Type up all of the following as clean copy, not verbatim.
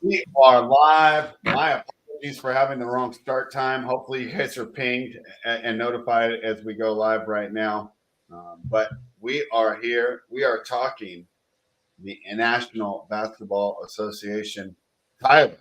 We are live. My apologies for having the wrong start time. Hopefully, you guys are pinged and notified as we go live right now. But we are here. We are talking the National Basketball Association. Tyler,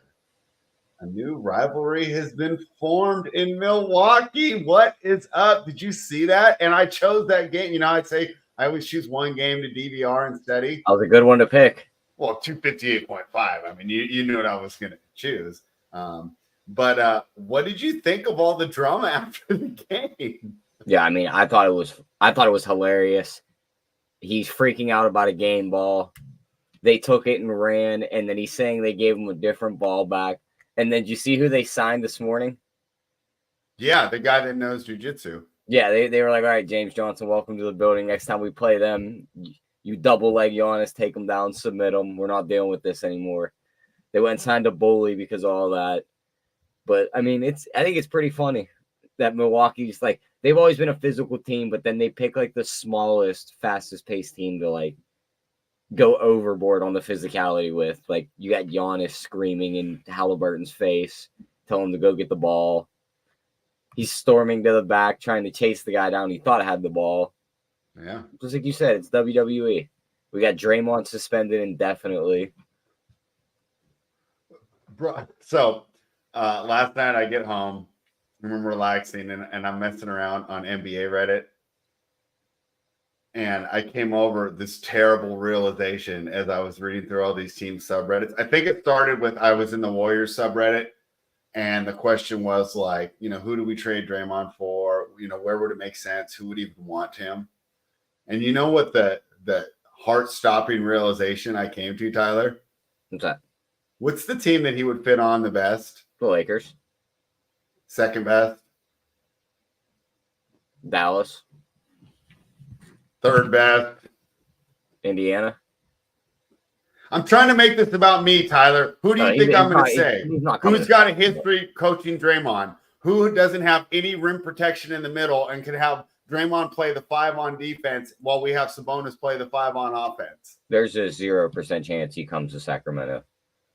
a new rivalry has been formed in Milwaukee. What is up? Did you see that? And I chose that game. I'd say I always choose one game to DVR and study. That was a good one to pick. Well, 258.5. I mean, you knew what I was going to choose. But what did you think of all the drama after the game? Yeah, I mean, I thought it was hilarious. He's freaking out about a game ball. They took it and ran, and then he's saying they gave him a different ball back. And then did you see who they signed this morning? Yeah, the guy that knows jiu-jitsu. Yeah, they were like, all right, James Johnson, welcome to the building. Next time we play them, you double leg Giannis, take them down, submit them. We're not dealing with this anymore. They went and signed a bully because of all that. But, I mean, I think it's pretty funny that Milwaukee's like, they've always been a physical team, but then they pick like the smallest, fastest paced team to like go overboard on the physicality with. Like, you got Giannis screaming in Halliburton's face, telling him to go get the ball. He's storming to the back, trying to chase the guy down. He thought had the ball. Yeah. Just like you said, it's WWE. We got Draymond suspended indefinitely. Bro, so last night I get home, I'm relaxing, and I'm messing around on NBA Reddit. And I came over this terrible realization as I was reading through all these team subreddits. I think it started with I was in the Warriors subreddit. And the question was like, who do we trade Draymond for? Where would it make sense? Who would even want him? And you know what the heart-stopping realization I came to, Tyler? What's that? What's the team that he would fit on the best? The Lakers. Second best? Dallas. Third best? Indiana. I'm trying to make this about me, Tyler. Who do you think I'm going to say? Who's got a history coaching Draymond? Who doesn't have any rim protection in the middle and can have Draymond play the 5 on defense while we have Sabonis play the 5 on offense? There's a 0% chance he comes to Sacramento.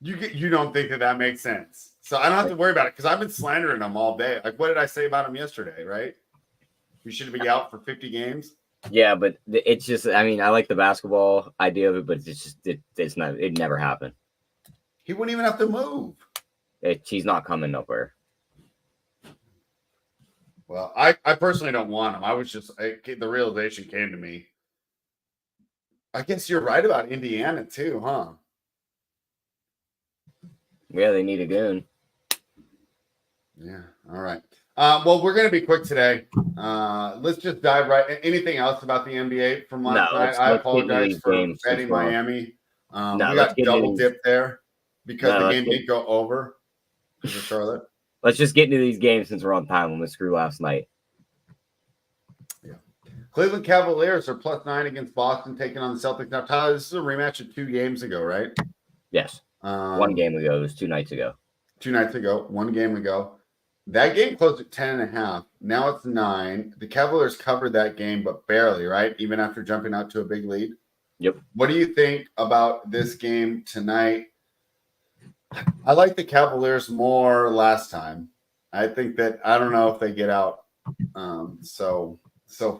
You don't think that makes sense? So I don't have to worry about it because I've been slandering him all day. Like, what did I say about him yesterday, right? We should be out for 50 games. Yeah, but it's just, I mean, I like the basketball idea of it, but it's just, it never happened. He wouldn't even have to move. He's not coming nowhere. Well, I personally don't want him. I was just, the realization came to me. I guess you're right about Indiana too, huh? Yeah, they need a goon. Yeah, all right. Well, we're going to be quick today. Let's just dive right. Anything else about the NBA from last night? I apologize for betting Miami. We got double dipped there because the game didn't go over because of Charlotte. Let's just get into these games since we're on time. Let's screw last night. Yeah. Cleveland Cavaliers are +9 against Boston, taking on the Celtics. Now, Tyler, this is a rematch of 2 games ago, right? Yes. 1 game ago. It was 2 nights ago. 2 nights ago. 1 game ago. That game closed at 10.5. Now it's 9. The Cavaliers covered that game, but barely, right? Even after jumping out to a big lead. Yep. What do you think about this game tonight? I like the Cavaliers more last time. I think that I don't know if they get out so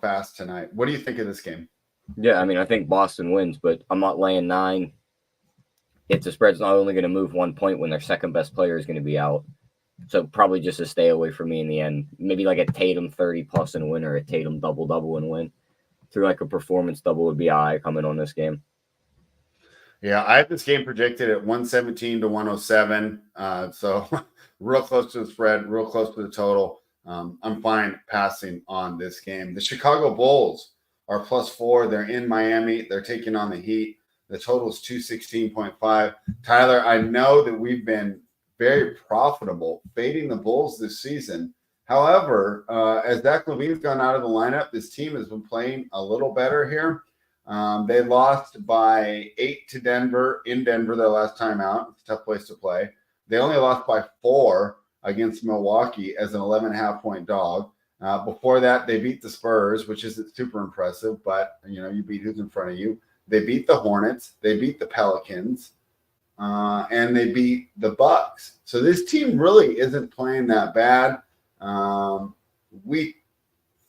fast tonight. What do you think of this game? Yeah, I mean, I think Boston wins, but I'm not laying 9. If the spread's not only going to move 1 point when their second best player is going to be out. So probably just a stay away from me in the end. Maybe like a Tatum 30+ and win, or a Tatum double and win. Through like a performance double would be high coming on this game. Yeah, I have this game projected at 117 to 107. So real close to the spread, real close to the total. I'm fine passing on this game. The Chicago Bulls are +4. They're in Miami. They're taking on the Heat. The total is 216.5. Tyler, I know that we've been very profitable fading the Bulls this season. However, as Zach LaVine's gone out of the lineup, this team has been playing a little better here. They lost by 8 to Denver in Denver their last time out. It's a tough place to play. They only lost by 4 against Milwaukee as an 11.5-point dog. Before that, they beat the Spurs, which isn't super impressive, but you beat who's in front of you. They beat the Hornets. They beat the Pelicans. and they beat the Bucks. So this team really isn't playing that bad. We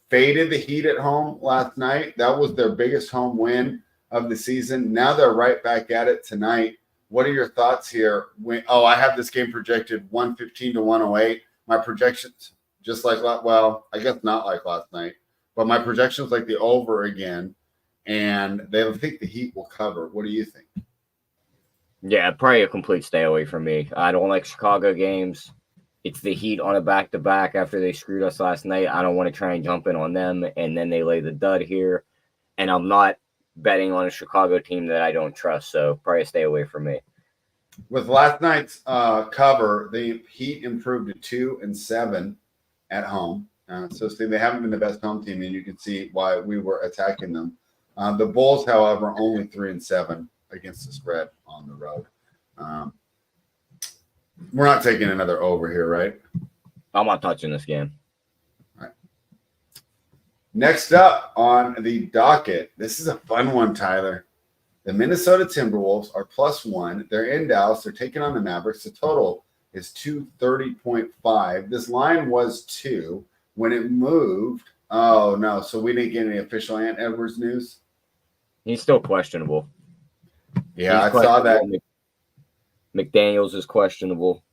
faded the Heat at home last night. That was their biggest home win of the season. Now they're right back at it tonight. What are your thoughts here? I have this game projected 115 to 108. My projections, just like, well, I guess not like last night, but my projections like the over again, and they think the Heat will cover. What do you think? Yeah, probably a complete stay away from me. I don't like Chicago games. It's the Heat on a back-to-back after they screwed us last night. I don't want to try and jump in on them, and then they lay the dud here. And I'm not betting on a Chicago team that I don't trust, so probably stay away from me. With last night's cover, the Heat improved to 2-7 at home. So see, they haven't been the best home team, and you can see why we were attacking them. The Bulls, however, only 3-7 against the spread on the road. We're not taking another over here, right? I'm not touching this game. All right. Next up on the docket, this is a fun one, Tyler. The Minnesota Timberwolves are +1. They're in Dallas. They're taking on the Mavericks. The total is 230.5. This line was 2. When it moved, oh, no. So we didn't get any official Ant Edwards news? He's still questionable. Yeah, I saw that. McDaniels is questionable.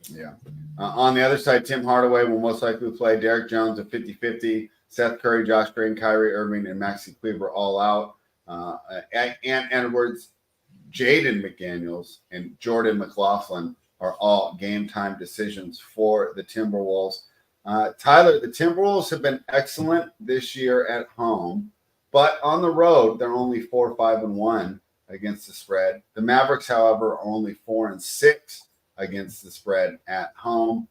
Yeah. On the other side, Tim Hardaway will most likely play. Derek Jones at 50-50. Seth Curry, Josh Green, Kyrie Irving, and Maxi Kleber all out. Ant Edwards, Jaden McDaniels, and Jordan McLaughlin are all game-time decisions for the Timberwolves. Tyler, the Timberwolves have been excellent this year at home, but on the road, they're only 4-5-1 against the spread. The Mavericks, however, are only 4-6 against the spread at home.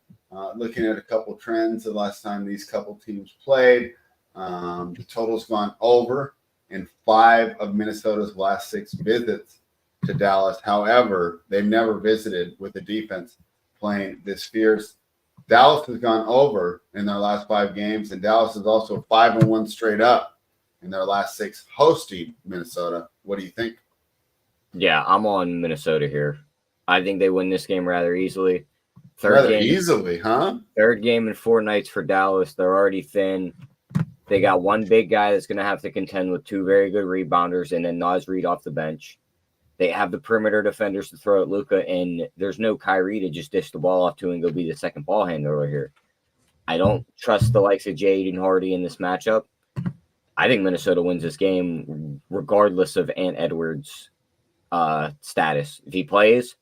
Looking at a couple trends the last time these couple teams played, the total's gone over in 5 of Minnesota's last 6 visits to Dallas. However, they've never visited with a defense playing this fierce. Dallas has gone over in their last 5 games, and Dallas is also 5-1 straight up in their last 6 hosting Minnesota. What do you think? Yeah, I'm on Minnesota here. I think they win this game rather easily. Rather easily, huh? Third game in 4 nights for Dallas. They're already thin. They got one big guy that's going to have to contend with 2 very good rebounders and then Naz Reid off the bench. They have the perimeter defenders to throw at Luka, and there's no Kyrie to just dish the ball off to and go be the second ball handler here. I don't trust the likes of Jade and Hardy in this matchup. I think Minnesota wins this game regardless of Ant Edwards' status. If he plays,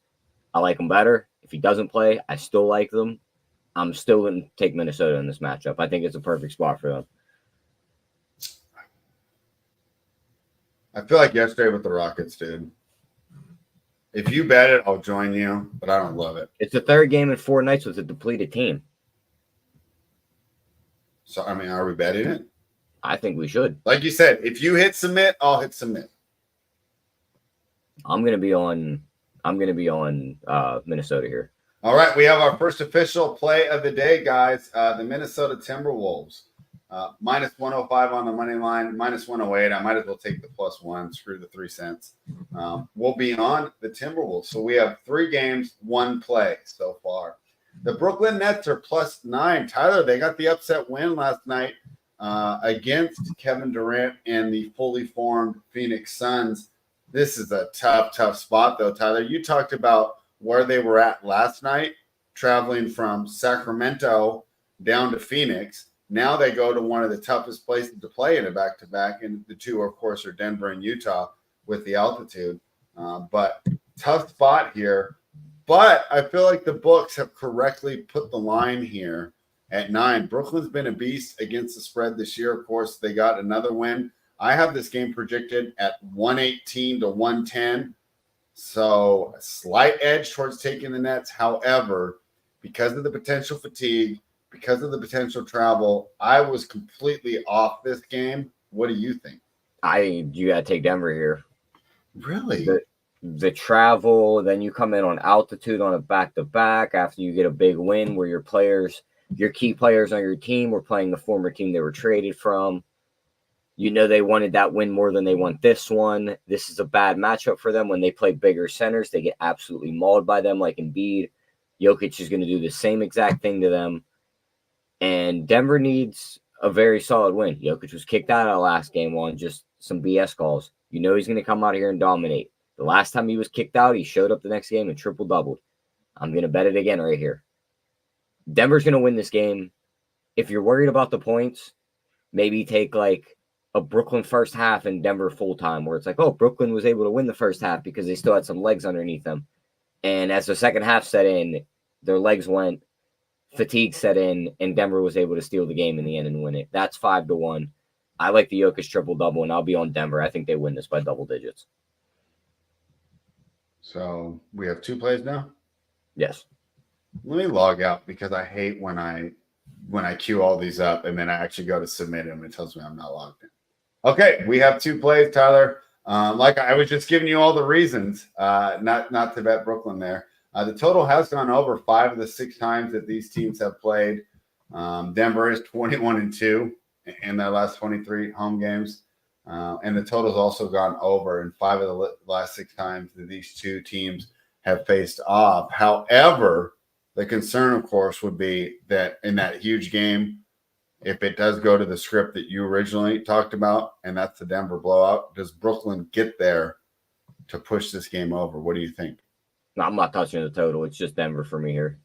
I like him better. If he doesn't play, I still like them. I'm still going to take Minnesota in this matchup. I think it's a perfect spot for them. I feel like yesterday with the Rockets, dude. If you bet it, I'll join you, but I don't love it. It's the third game in 4 nights with a depleted team. So, I mean, are we betting it? I think we should. Like you said, if you hit submit, I'll hit submit. I'm going to be on Minnesota here. All right, we have our first official play of the day, guys. The Minnesota Timberwolves, -105 on the money line, -108. I might as well take the +1. Screw the 3 cents. We'll be on the Timberwolves. So we have 3 games, 1 play so far. The Brooklyn Nets are +9. Tyler, they got the upset win last night against Kevin Durant and the fully formed Phoenix Suns. This is a tough spot, though, Tyler. You talked about where they were at last night, traveling from Sacramento down to Phoenix. Now they go to one of the toughest places to play in a back-to-back, and the 2, of course, are Denver and Utah with the altitude. But tough spot here. But I feel like the books have correctly put the line here at 9. Brooklyn's been a beast against the spread this year. Of course, they got another win. I have this game projected at 118 to 110. So a slight edge towards taking the Nets. However, because of the potential fatigue, because of the potential travel, I was completely off this game. What do you think? You got to take Denver here. Really? The travel, then you come in on altitude on a back-to-back after you get a big win where your key players on your team were playing the former team they were traded from. You know they wanted that win more than they want this one. This is a bad matchup for them. When they play bigger centers, they get absolutely mauled by them like Embiid. Jokic is going to do the same exact thing to them. And Denver needs a very solid win. Jokic was kicked out of the last game on just some BS calls. You know he's going to come out here and dominate. The last time he was kicked out, he showed up the next game and triple-doubled. I'm going to bet it again right here. Denver's going to win this game. If you're worried about the points, maybe take like a Brooklyn first half and Denver full time, where it's like, oh, Brooklyn was able to win the first half because they still had some legs underneath them. And as the second half set in, their legs went, fatigue set in, and Denver was able to steal the game in the end and win it. That's 5-1. I like the Jokic triple-double, and I'll be on Denver. I think they win this by double digits. So we have 2 plays now? Yes. Let me log out because I hate when I queue all these up and then I actually go to submit them. It tells me I'm not logged in. Okay, we have 2 plays, Tyler. Like I was just giving you all the reasons not to bet Brooklyn there. The total has gone over 5 of the 6 times that these teams have played. Denver is 21-2 in their last 23 home games. And the total's also gone over in 5 of the last 6 times that these 2 teams have faced off. However, the concern, of course, would be that in that huge game, if it does go to the script that you originally talked about, and that's the Denver blowout, does Brooklyn get there to push this game over? What do you think? No, I'm not touching the total. It's just Denver for me here.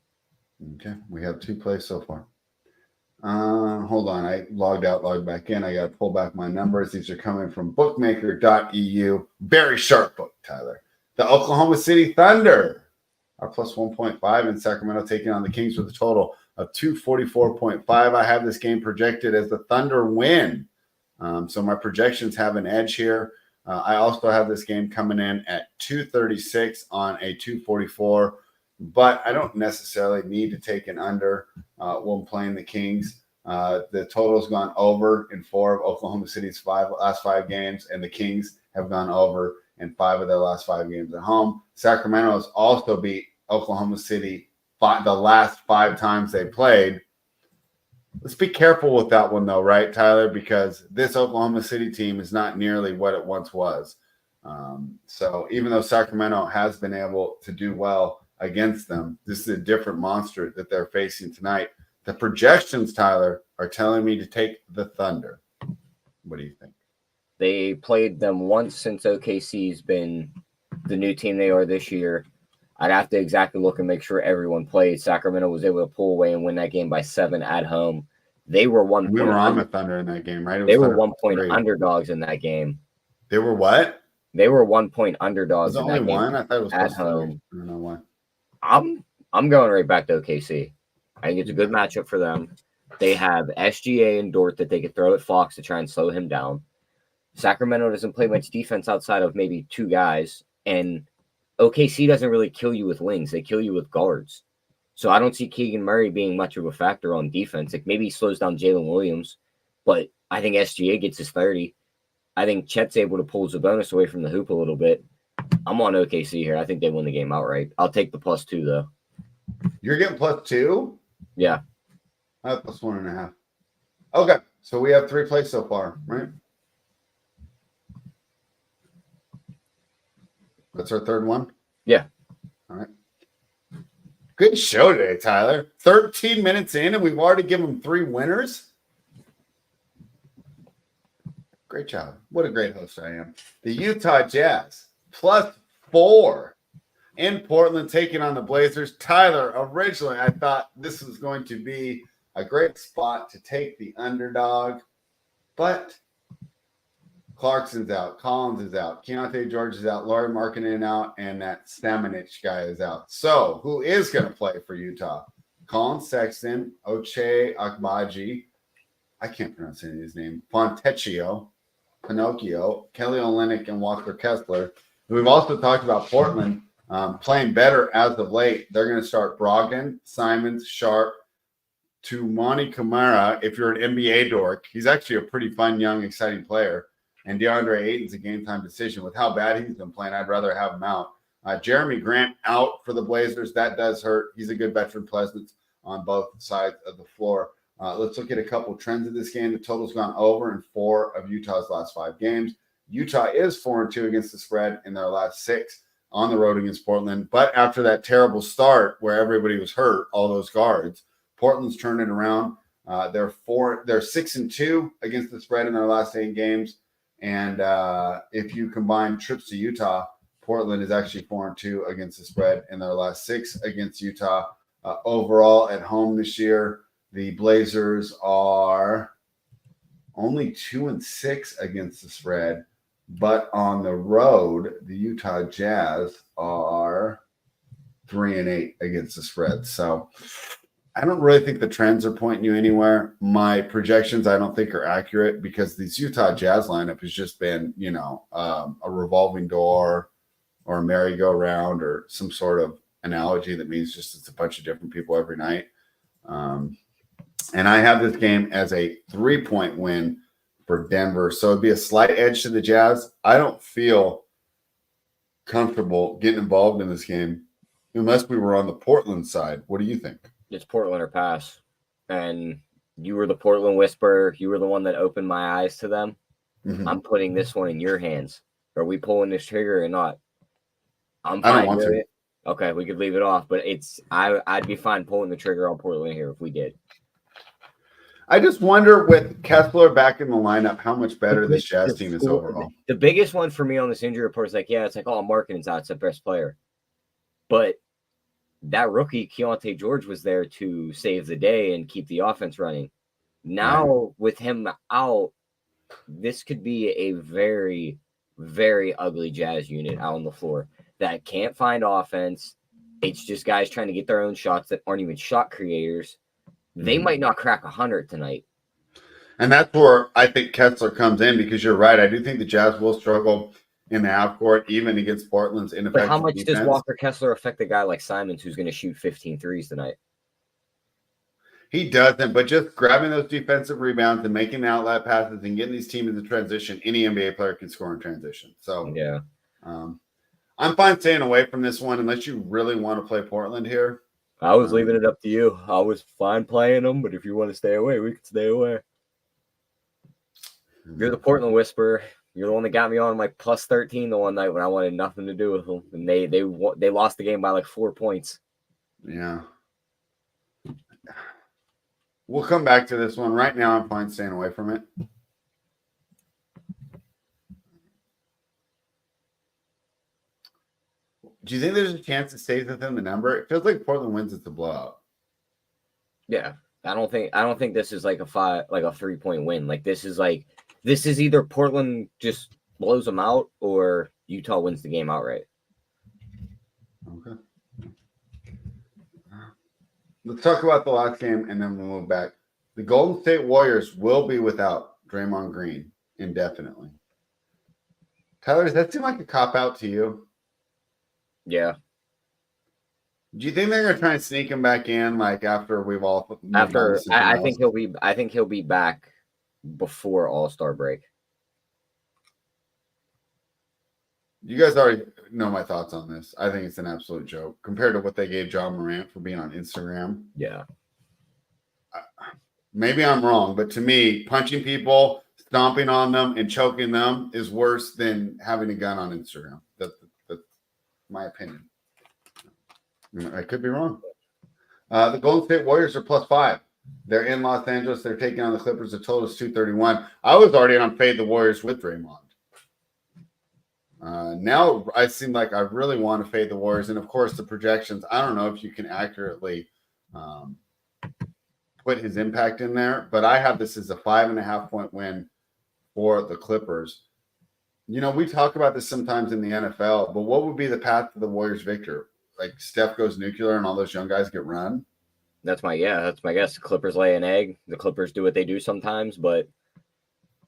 Okay, we have 2 plays so far. Hold on. I logged out, logged back in. I got to pull back my numbers. These are coming from bookmaker.eu. Very sharp book, Tyler. The Oklahoma City Thunder are plus 1.5 in Sacramento, taking on the Kings with a total of 244.5. I have this game projected as the Thunder win. So my projections have an edge here. I also have this game coming in at 236 on a 244, but I don't necessarily need to take an under when playing the Kings. The total's gone over in 4 of Oklahoma City's last 5 games, and the Kings have gone over in 5 of their last 5 games at home. Sacramento has also beat Oklahoma City the last 5 times they played. Let's be careful with that one, though, right, Tyler? Because this Oklahoma City team is not nearly what it once was. So even though Sacramento has been able to do well against them, this is a different monster that they're facing tonight. The projections, Tyler, are telling me to take the Thunder. What do you think? They played them once since OKC's been the new team they are this year. I'd have to exactly look and make sure everyone played. Sacramento was able to pull away and win that game by 7 at home. They were 1 point. We were on the Thunder in that game, right? They were 1 point underdogs in that game. They were what? They were 1 point underdogs. Was it only one? I thought it was at home. I don't know why. I'm going right back to OKC. I think it's a good matchup for them. They have SGA and Dort that they could throw at Fox to try and slow him down. Sacramento doesn't play much defense outside of maybe 2 guys, and OKC doesn't really kill you with wings. They kill you with guards. So I don't see Keegan Murray being much of a factor on defense. Like maybe he slows down Jalen Williams, but I think SGA gets his 30. I think Chet's able to pull Sabonis away from the hoop a little bit. I'm on OKC here. I think they win the game outright. I'll take the +2, though. You're getting +2? Yeah. I have +1.5. Okay, so we have 3 plays so far, right? That's our 3rd one? Yeah. All right. Good show today, Tyler. 13 minutes in, and we've already given them 3 winners. Great job. What a great host I am. The Utah Jazz, +4 in Portland, taking on the Blazers. Tyler, originally I thought this was going to be a great spot to take the underdog, but Clarkson's out, Collins is out, Keontae George is out, Lauri Markkanen out, and that Stamanic guy is out. So who is going to play for Utah? Colin Sexton, Ochai Agbaji, I can't pronounce any of his names, Fontecchio, Pinocchio, Kelly Olynyk, and Walker Kessler. We've also talked about Portland playing better as of late. They're going to start Brogdon, Simons, Sharp, Tumani Kamara. If you're an NBA dork, he's actually a pretty fun, young, exciting player. And DeAndre Ayton's a game-time decision. With how bad he's been playing, I'd rather have him out. Jeremy Grant out for the Blazers. That does hurt. He's a good veteran presence on both sides of the floor. Let's look at a couple trends of this game. The total's gone over in 4 of Utah's last 5 games. Utah is 4-2 against the spread in their last 6 on the road against Portland. But after that terrible start where everybody was hurt, all those guards, Portland's turned it around. They're 6-2 against the spread in their last 8 games. And if you combine trips to Utah, Portland is actually 4-2 against the spread in their last 6 against Utah. Overall at home this year, the Blazers are only 2-6 against the spread. But on the road, the Utah Jazz are 3-8 against the spread. So I don't really think the trends are pointing you anywhere. My projections, I don't think are accurate because this Utah Jazz lineup has just been, a revolving door or a merry-go-round or some sort of analogy that means just it's a bunch of different people every night. And I have this game as a 3-point win for Denver. So it'd be a slight edge to the Jazz. I don't feel comfortable getting involved in this game unless we were on the Portland side. What do you think? It's Portland or pass. And you were the Portland whisperer. You were the one that opened my eyes to them. Mm-hmm. I'm putting this one in your hands. Are we pulling this trigger or not? I'm fine. I don't want to. Okay, we could leave it off, but I'd be fine pulling the trigger on Portland here if we did. I just wonder with Kessler back in the lineup, how much better this Jazz team is overall. The biggest one for me on this injury report is marketing's out, it's the best player. But that rookie, Keontae George, was there to save the day and keep the offense running. Now, with him out, this could be a very, very ugly Jazz unit out on the floor that can't find offense. It's just guys trying to get their own shots that aren't even shot creators. They might not crack 100 tonight. And that's where I think Kessler comes in because you're right. I do think the Jazz will struggle in the half court, even against Portland's ineffective But how much defense. does Walker Kessler affect a guy like Simons who's going to shoot 15 threes tonight? He doesn't, but just grabbing those defensive rebounds and making outlet passes and getting these teams into transition, any NBA player can score in transition. So yeah, I'm fine staying away from this one unless you really want to play Portland here. I was leaving it up to you. I was fine playing them, but if you want to stay away, we can stay away. You're the Portland whisperer. You're the one that got me on like plus 13 the one night when I wanted nothing to do with them, and they lost the game by like 4 points. Yeah. We'll come back to this one. Right now, I'm fine staying away from it. Do you think there's a chance it stays within the number? It feels like Portland wins it's a blowout. Yeah, I don't think this is like a 3-point win. Like this is either Portland just blows them out or Utah wins the game outright. Okay. Let's talk about the last game and then we'll move back. The Golden State Warriors will be without Draymond Green indefinitely. Tyler, does that seem like a cop-out to you? Yeah. Do you think they're going to try and sneak him back in, like after we've all? I think he'll be back before All-Star break. You guys already know my thoughts on this. I think it's an absolute joke compared to what they gave John Morant for being on Instagram. Yeah. Maybe I'm wrong, but to me, punching people, stomping on them, and choking them is worse than having a gun on Instagram. That's my opinion. I could be wrong. The Golden State Warriors are +5. They're in Los Angeles. They're taking on the Clippers. The total is 231. I was already on fade the Warriors with Draymond. Now I seem like I really want to fade the Warriors. And, of course, the projections, I don't know if you can accurately put his impact in there, but I have this as a 5.5-point win for the Clippers. We talk about this sometimes in the NFL, but what would be the path to the Warriors' victory? Like Steph goes nuclear and all those young guys get run? That's my guess. The Clippers lay an egg. The Clippers do what they do sometimes, but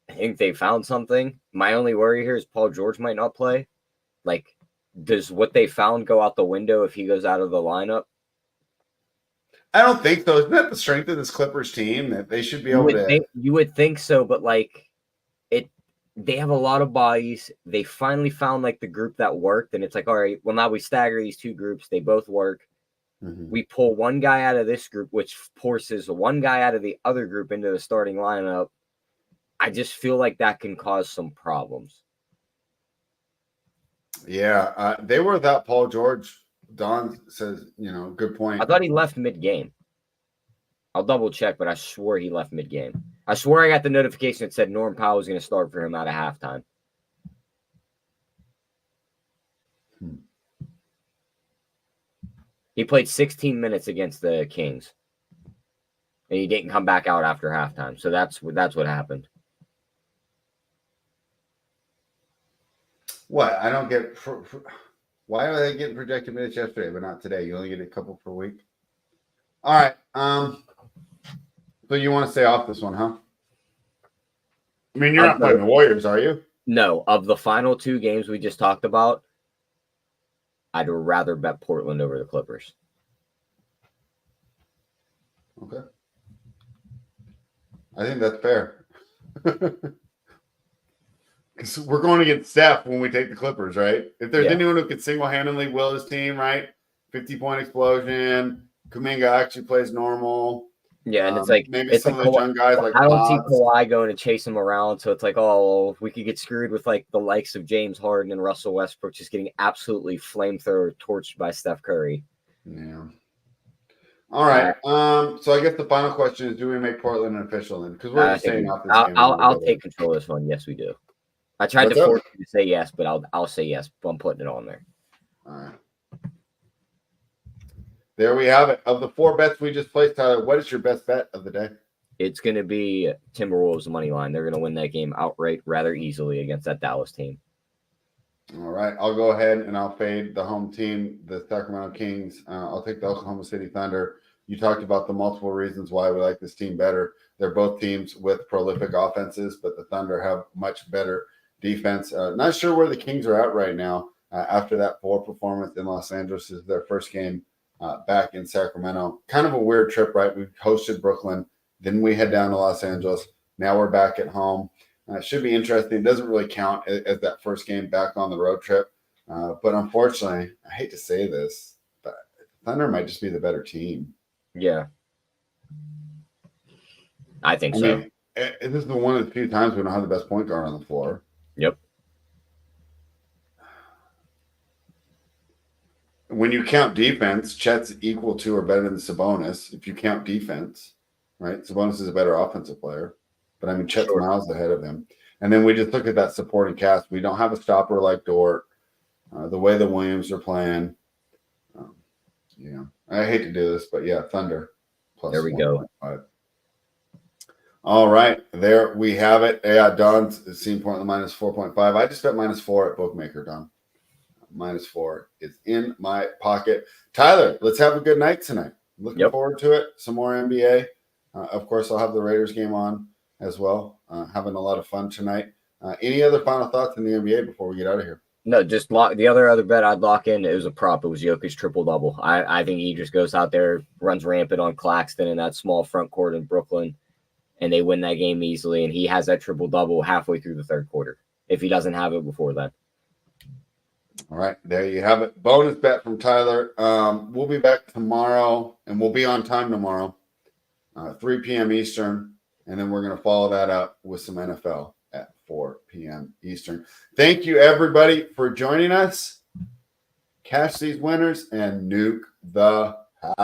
I think they found something. My only worry here is Paul George might not play. Like, does what they found go out the window if he goes out of the lineup? I don't think so. Isn't that the strength of this Clippers team that they should be able to? You would think so, but they have a lot of bodies. They finally found the group that worked, and it's like, all right, well, now we stagger these two groups. They both work. We pull one guy out of this group, which forces one guy out of the other group into the starting lineup. I just feel like that can cause some problems. Yeah, they were without Paul George. Don says, good point. I thought he left mid-game. I'll double check, but I swore he left mid-game. I swore I got the notification that said Norm Powell was going to start for him out of halftime. He played 16 minutes against the Kings, and he didn't come back out after halftime. So that's what happened. What? I don't get. Why are they getting projected minutes yesterday, but not today? You only get a couple per week. All right. So you want to stay off this one, huh? I mean, you're not playing the Warriors, are you? No. Of the final two games we just talked about, I'd rather bet Portland over the Clippers. Okay. I think that's fair. Because we're going to get Steph when we take the Clippers, right? If there's anyone who could single-handedly will his team, right? 50-point explosion. Kuminga actually plays normal. Yeah, and it's like maybe some of the young guys like I don't see Kawhi going to chase him around, so it's like, oh, we could get screwed with like the likes of James Harden and Russell Westbrook just getting absolutely flamethrower torched by Steph Curry. Yeah. All right. So I guess the final question is: do we make Portland an official then? Because we're just saying off this game. I'll take control of this one. Yes, we do. I tried to force you to say yes, but I'll say yes. But I'm putting it on there. All right. There we have it. Of the 4 bets we just placed, Tyler, what is your best bet of the day? It's going to be Timberwolves money line. They're going to win that game outright rather easily against that Dallas team. All right. I'll go ahead and I'll fade the home team, the Sacramento Kings. I'll take the Oklahoma City Thunder. You talked about the multiple reasons why we like this team better. They're both teams with prolific offenses, but the Thunder have much better defense. Not sure where the Kings are at right now after that poor performance in Los Angeles. This is their first game back in Sacramento. Kind of a weird trip, right? We hosted Brooklyn, then we head down to Los Angeles. Now we're back at home. It should be interesting. It doesn't really count as that first game back on the road trip. But unfortunately, I hate to say this, but Thunder might just be the better team. Yeah. I think so. Mean, this is one of the few times we don't have the best point guard on the floor. Yep. When you count defense, Chet's equal to or better than Sabonis. If you count defense, right? Sabonis is a better offensive player. But, I mean, Chet's miles ahead of him. And then we just look at that supporting cast. We don't have a stopper like Dort. The way the Williams are playing. I hate to do this, but, Thunder. Plus there we go. All right. There we have it. Yeah, Don's seen Portland minus 4.5. I just bet -4 at Bookmaker, Don. -4 is in my pocket. Tyler, let's have a good night tonight. Looking forward to it. Some more NBA. Of course, I'll have the Raiders game on as well. Having a lot of fun tonight. Any other final thoughts in the NBA before we get out of here? No, just the other bet I'd lock in. It was a prop. It was Jokic triple-double. I think he just goes out there, runs rampant on Claxton in that small front court in Brooklyn, and they win that game easily. And he has that triple-double halfway through the third quarter if he doesn't have it before then. All right, there you have it. Bonus bet from Tyler. We'll be back tomorrow, and we'll be on time tomorrow, 3 p.m. Eastern, and then we're going to follow that up with some NFL at 4 p.m. Eastern. Thank you, everybody, for joining us. Cash these winners and nuke the house.